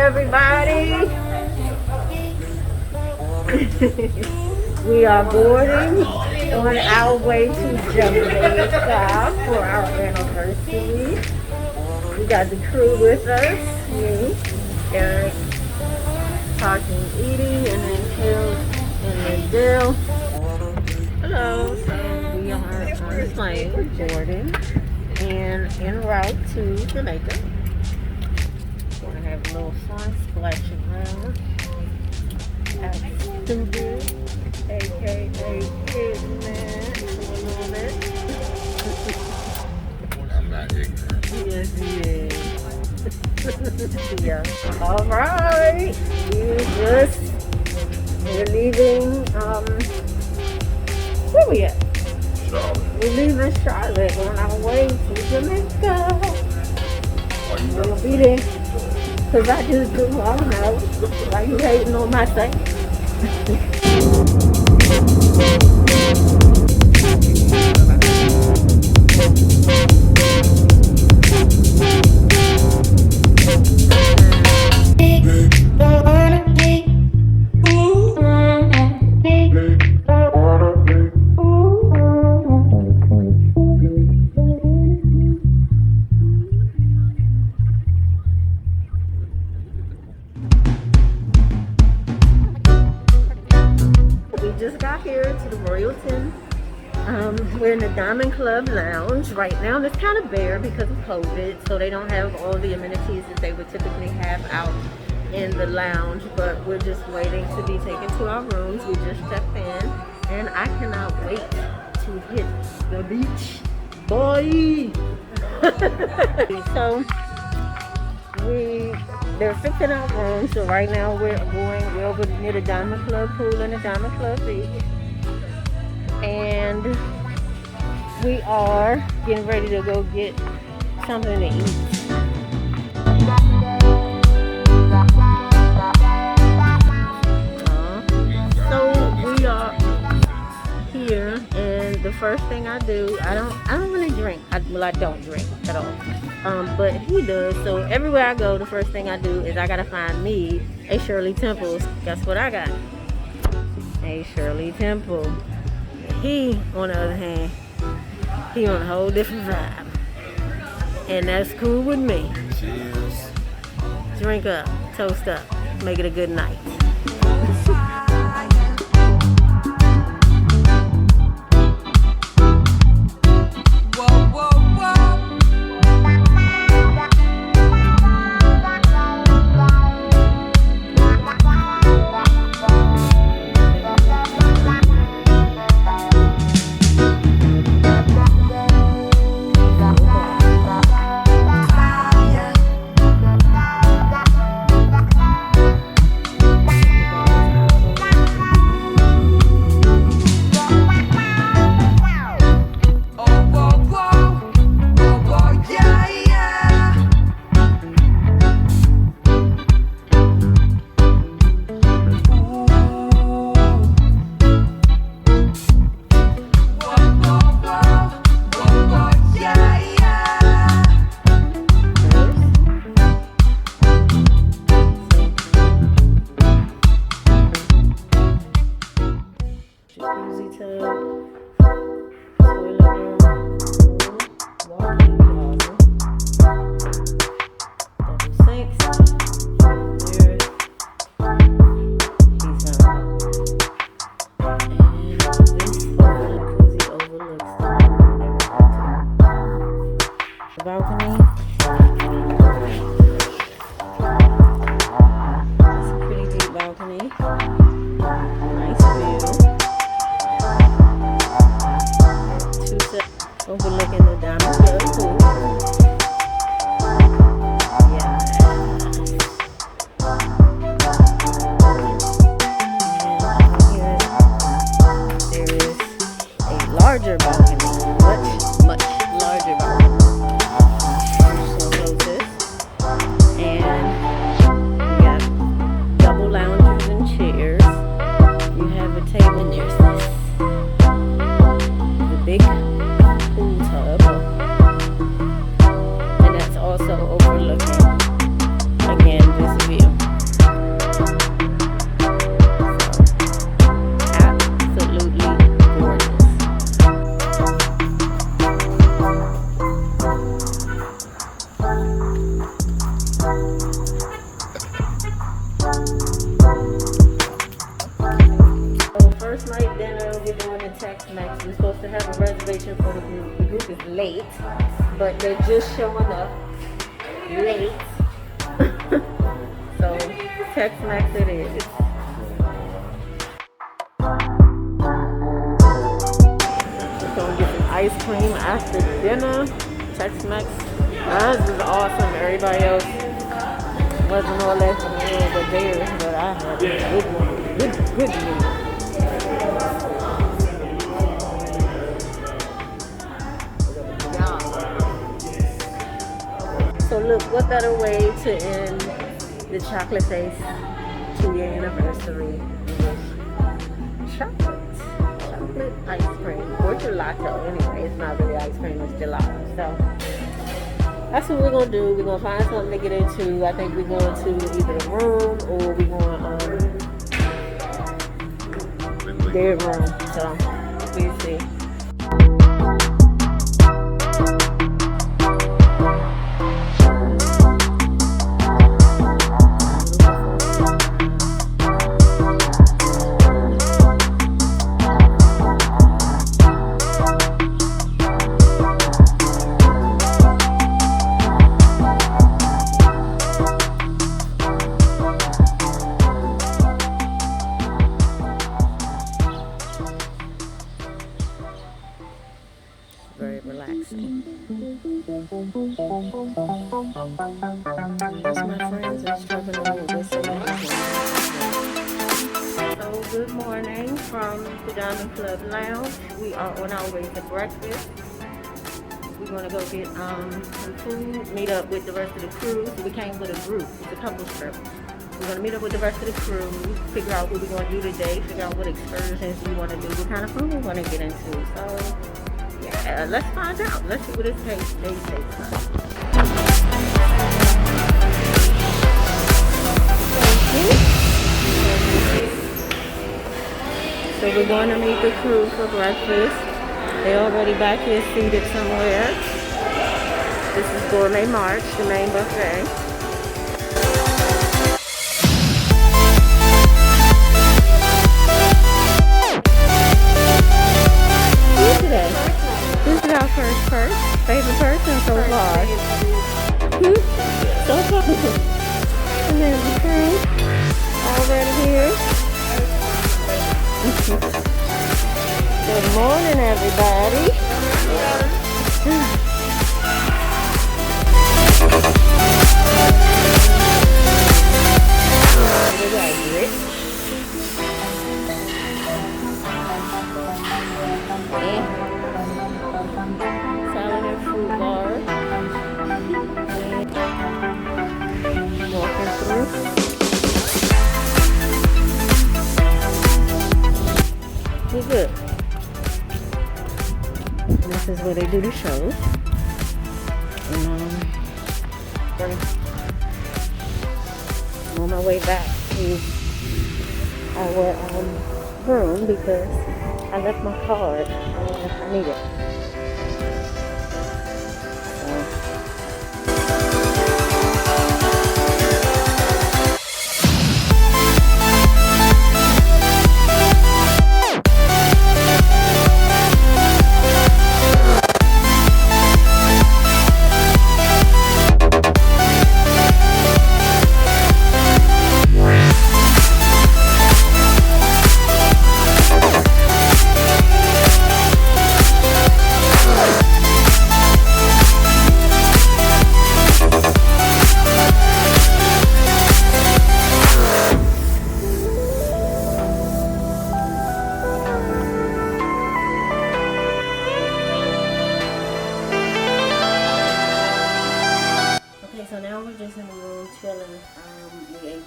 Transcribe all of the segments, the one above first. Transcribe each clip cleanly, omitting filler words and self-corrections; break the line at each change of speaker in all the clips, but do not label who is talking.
everybody. We are boarding on our way to Jamaica for our anniversary. We got the crew with us, me, Eric, talking, eating, and then Phil and then Dill. Hello, so we are on the plane, boarding, and en route to Jamaica. We're gonna have a little fun splashing around at Stupid, aka Kidman, for a little bit.
I'm not ignorant.
Yes, he is. Yeah. All right. We're leaving. Where we at?
Charlotte.
We're leaving Charlotte on our way to Jamaica. We'll be there. Cause I just do. I don't know. Why you hating on my thing? Just got here to the Royalton. We're in the Diamond Club Lounge right now, and it's kind of bare because of COVID, so they don't have all the amenities that they would typically have out in the lounge, but we're just waiting to be taken to our rooms. We just stepped in, and I cannot wait to hit the beach, boy. So they're fixing our room, so right now we're over near the Diamond Club pool and the Diamond Club beach, and we are getting ready to go get something to eat. So we are here, and the first thing I do, I don't really drink. I don't drink at all. But he does. So everywhere I go, the first thing I do is I gotta find me a Shirley Temple. Guess what I got? A Shirley Temple. He, on the other hand, he on a whole different vibe, and that's cool with me.
Cheers.
Drink up, toast up, make it a good night. Jacuzzi tub, toilet room, walk-in closet, double sinks. There's his and this jacuzzi overlooks the balcony. It's a pretty deep balcony. Nice view. Overlooking the Diamond Club pool. Yeah. And here there is a larger balcony, much larger balcony. So closest. And you got double lounges and chairs. You have a table near the big pool tub, and that's also overlooking again this view. first night dinner, we're doing the Tex-Mex. We're supposed to have a reservation for the group. The group is late, but they're just showing up late. So Tex-Mex it is. We're gonna get some ice cream after dinner. Tex-Mex. Ours was awesome. Everybody else wasn't all that familiar with theirs, but I had a good one. Good meal. So look, what better way to end the chocolate face 2-year anniversary with chocolate ice cream or gelato. Anyway, it's not really ice cream, it's gelato. So that's what we're gonna do. We're gonna find something to get into. I think we're going to either the room or we're going their room. So we'll see. Very relaxing. That's my friends are struggling with this. So good morning from the Diamond Club Lounge. We are on our way to breakfast. We're gonna go get some food, meet up with the rest of the crew. So we came with a group, it's a couple trip. We're gonna meet up with the rest of the crew, figure out what we're gonna do today, figure out what excursions we wanna do, what kind of food we wanna get into. So yeah, let's find out. Let's see what this day takes us. So we're going to meet the crew for breakfast. They're already back here seated somewhere. This is Gourmet March, the main buffet. This is our first favorite person so far. So far. And there's the crew already here. Good morning, everybody. Salad and fruit bar. Walking through. We're good. This is where they do the shows. And I'm on my way back to our room because I left my card and I need it.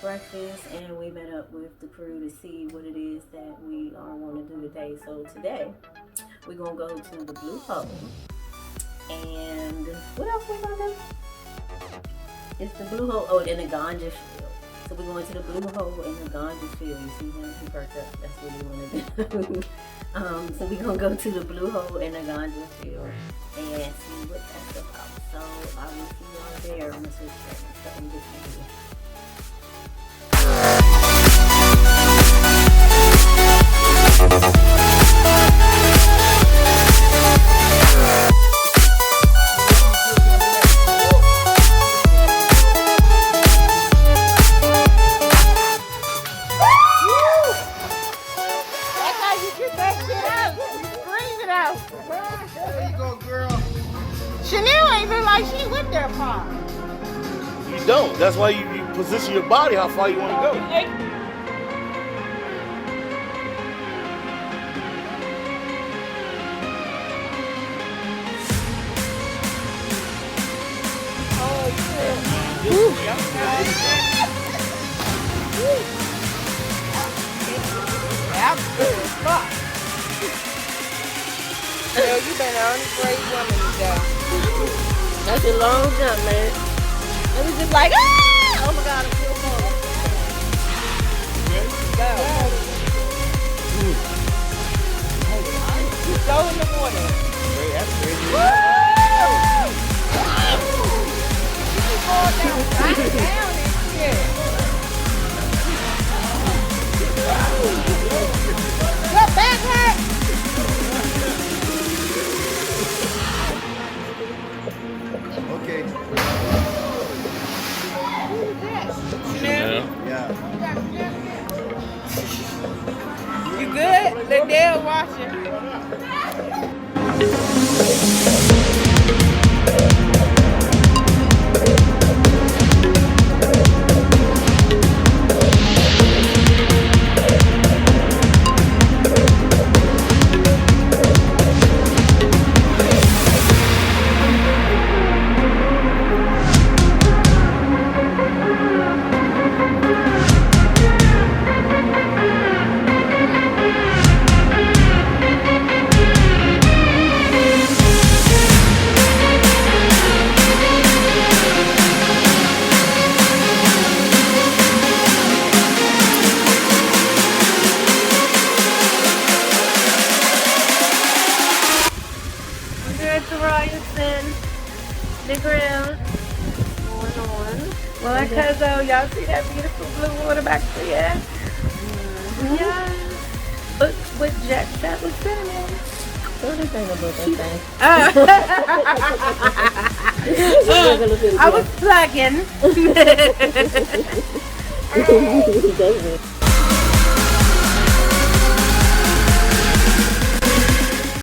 Breakfast and we met up with the crew to see what it is that we want to do today. So today we're gonna go to the Blue Hole, and what else we gonna do? It's the Blue Hole. Oh, in the ganja field. So we're going to the Blue Hole in the ganja field. You see him? He perked up. That's what we want to do. So we're gonna go to the Blue Hole in the ganja field and see what that's about. So I will see y'all there on the switch. So I'm just gonna Get that shit out. Scream it out.
There you go, girl.
Chanel ain't look like she went there far.
You don't. That's why you position your body how far you want to go.
Girl, you been the only great woman today. That's a long jump, man. It was just like, ah! Oh my God, I feel more. Go. Go in the water.
That's crazy.
Woo! You keep going down, right down and shit. Your back hurt.
Okay.
Chanel.
Yeah.
You good? Liddell watching. We're at the Royalton Negril. Going on. Well, because y'all see that beautiful blue water back there? Yes. Look what JetSet was sending.
What do you think about that thing?
I was plugging.
David.